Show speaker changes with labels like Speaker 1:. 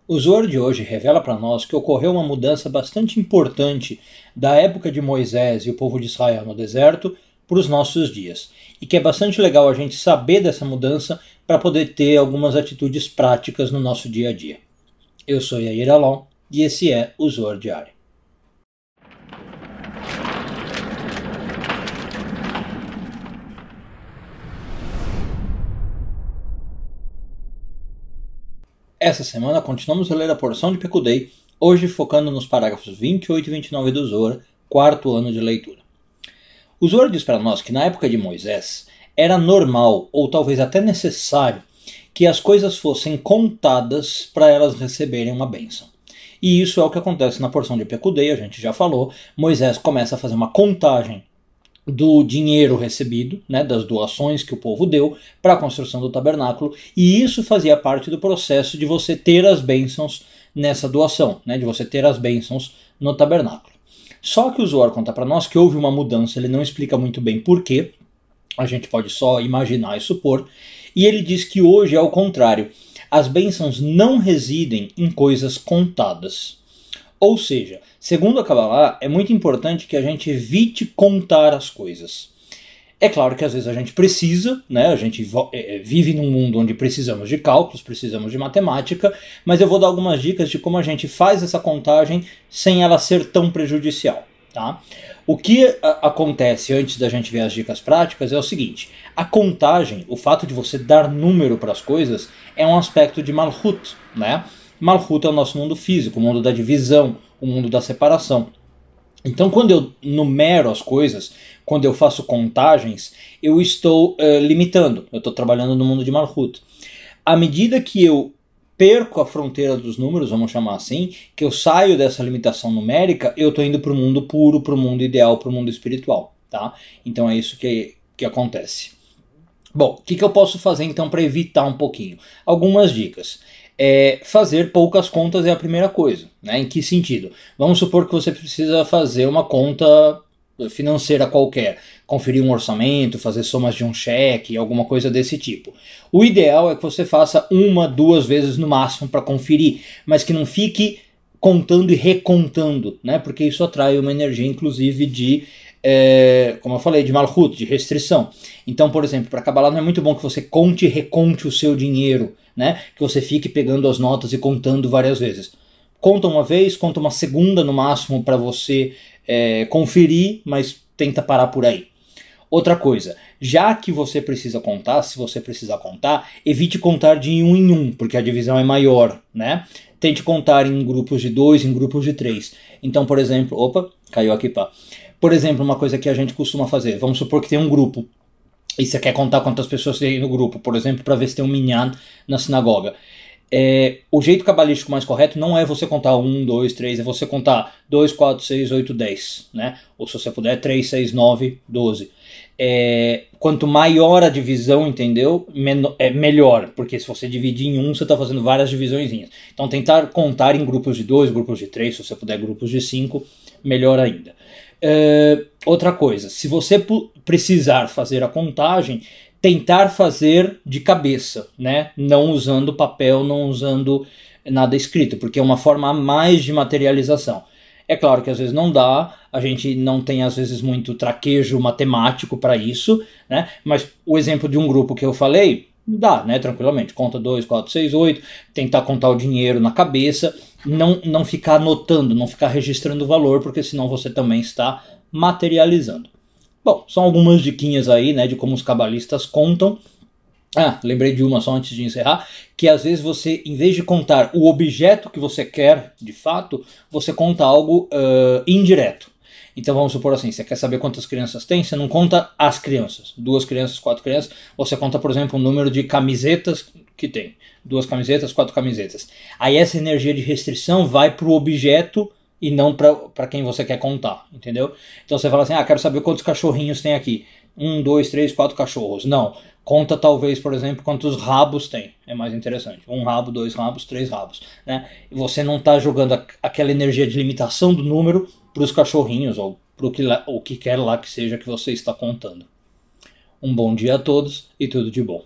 Speaker 1: O Zohar de hoje revela para nós que ocorreu uma mudança bastante importante da época de Moisés e o povo de Israel no deserto para os nossos dias. E que é bastante legal a gente saber dessa mudança para poder ter algumas atitudes práticas no nosso dia a dia. Eu sou Yair Alon e esse é o Zohar Diário. Essa semana continuamos a ler a porção de Pekudei, hoje focando nos parágrafos 28 e 29 do Zohar, quarto ano de leitura. O Zohar diz para nós que na época de Moisés era normal, ou talvez até necessário, que as coisas fossem contadas para elas receberem uma bênção. E isso é o que acontece na porção de Pekudei, a gente já falou. Moisés começa a fazer uma contagem do dinheiro recebido, das doações que o povo deu para a construção do tabernáculo, e isso fazia parte do processo de você ter as bênçãos nessa doação, de você ter as bênçãos no tabernáculo. Só que o Zohar conta para nós que houve uma mudança, ele não explica muito bem porquê, a gente pode só imaginar e supor, e ele diz que hoje é o contrário, as bênçãos não residem em coisas contadas. Ou seja, segundo a Kabbalah, é muito importante que a gente evite contar as coisas. É claro que às vezes a gente precisa, a gente vive num mundo onde precisamos de cálculos, precisamos de matemática, mas eu vou dar algumas dicas de como a gente faz essa contagem sem ela ser tão prejudicial. Tá? O que acontece antes da gente ver as dicas práticas é o seguinte: a contagem, o fato de você dar número para as coisas, é um aspecto de Malhut, Malhut é o nosso mundo físico, o mundo da divisão, o mundo da separação. Então quando eu numero as coisas, quando eu faço contagens, eu estou limitando, eu estou trabalhando no mundo de Malhut. À medida que eu perco a fronteira dos números, vamos chamar assim, que eu saio dessa limitação numérica, eu estou indo para o mundo puro, para o mundo ideal, para o mundo espiritual. Tá? Então é isso que acontece. Bom, o que eu posso fazer então para evitar um pouquinho? Algumas dicas. Fazer poucas contas é a primeira coisa. Em que sentido? Vamos supor que você precisa fazer uma conta financeira qualquer, conferir um orçamento, fazer somas de um cheque, alguma coisa desse tipo. O ideal é que você faça uma, duas vezes no máximo para conferir, mas que não fique contando e recontando, porque isso atrai uma energia inclusive de, como eu falei, de Malhut, de restrição. Então, por exemplo, para Kabbalah não é muito bom que você conte e reconte o seu dinheiro, que você fique pegando as notas e contando várias vezes. Conta uma vez, conta uma segunda no máximo para você conferir, mas tenta parar por aí. Outra coisa, já que você precisa contar, se você precisar contar, evite contar de um em um, porque a divisão é maior, Tente contar em grupos de 2, em grupos de 3. Então, por exemplo, opa, caiu aqui, pá. Por exemplo, uma coisa que a gente costuma fazer, vamos supor que tem um grupo, e você quer contar quantas pessoas tem no grupo, por exemplo, para ver se tem um minyan na sinagoga. O jeito cabalístico mais correto não é você contar 1, 2, 3, é você contar 2, 4, 6, 8, 10. Ou se você puder, 3, 6, 9, 12. Quanto maior a divisão, entendeu? Melhor, porque se você dividir em um, você está fazendo várias divisõezinhas. Então tentar contar em grupos de 2, grupos de 3, se você puder grupos de 5, melhor ainda. Outra coisa, se você precisar fazer a contagem, tentar fazer de cabeça, não usando papel, não usando nada escrito, porque é uma forma a mais de materialização. É claro que às vezes não dá, a gente não tem às vezes muito traquejo matemático para isso, mas o exemplo de um grupo que eu falei, dá, tranquilamente, conta 2, 4, 6, 8, tentar contar o dinheiro na cabeça, não ficar anotando, não ficar registrando o valor, porque senão você também está materializando. Bom, são algumas diquinhas aí, de como os cabalistas contam. Lembrei de uma só antes de encerrar, que às vezes você, em vez de contar o objeto que você quer, de fato, você conta algo indireto. Então vamos supor assim, você quer saber quantas crianças tem, você não conta as crianças, 2 crianças, 4 crianças, você conta, por exemplo, o número de camisetas que tem, 2 camisetas, 4 camisetas. Aí essa energia de restrição vai para o objeto e não para quem você quer contar, entendeu? Então você fala assim, quero saber quantos cachorrinhos tem aqui. 1, 2, 3, 4 cachorros. Não, conta talvez, por exemplo, quantos rabos tem. É mais interessante. 1 rabo, 2 rabos, 3 rabos. E você não está jogando aquela energia de limitação do número para os cachorrinhos ou para o que quer lá que seja que você está contando. Um bom dia a todos e tudo de bom.